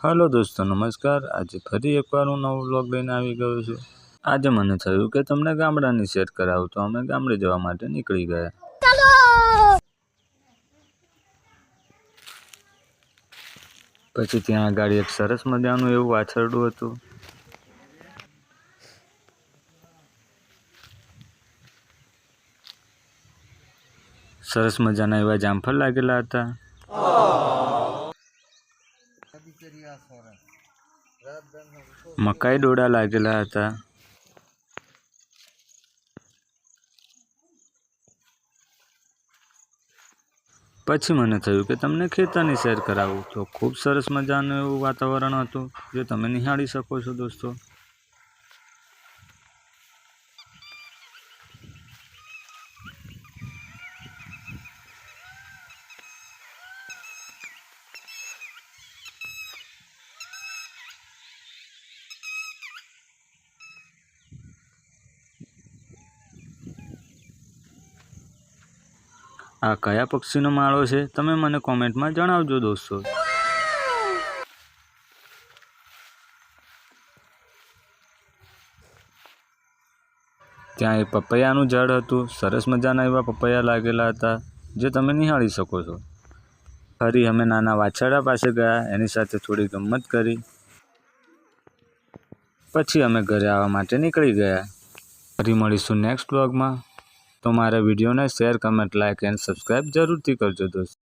Hello दोस्तों नमस्कार। आज फरी एकवार हूँ नवो व्लॉग लईने આવી ગયો છું। આજે મને થયું કે તમને ગામડાની શેર કરાવું, તો અમે ગામડે જવા માટે નીકળી ગયા। પછી ત્યાં આગળ એક સરસ મજાનું એવું વાછરડું હતું। સરસ મજાના એવા જામફળ લાગેલા હતા। મકાઈ ડોડા લાગેલા હતા। પછી મને થયું કે તમને ખેતરની શેર કરાવું, તો ખૂબ સરસ મજાનું એવું વાતાવરણ હતું, જે તમે નિહાળી શકો છો દોસ્તો। આ કયા પક્ષીનો માળો છે, તમે મને કોમેન્ટમાં જણાવજો દોસ્તો। ત્યાં એક પપૈયાનું ઝાડ હતું। સરસ મજાના એવા પપૈયા લાગેલા હતા, જે તમે નિહાળી શકો છો। ફરી અમે નાના વાછરડા પાસે ગયા, એની સાથે થોડી ગમત કરી। પછી અમે ઘરે આવવા માટે નીકળી ગયા। ફરી મળીશું નેક્સ્ટ વ્લોગમાં। તો મારા વિડીયોને share, comment, like and subscribe જરૂરથી કરજો દોસ્તો।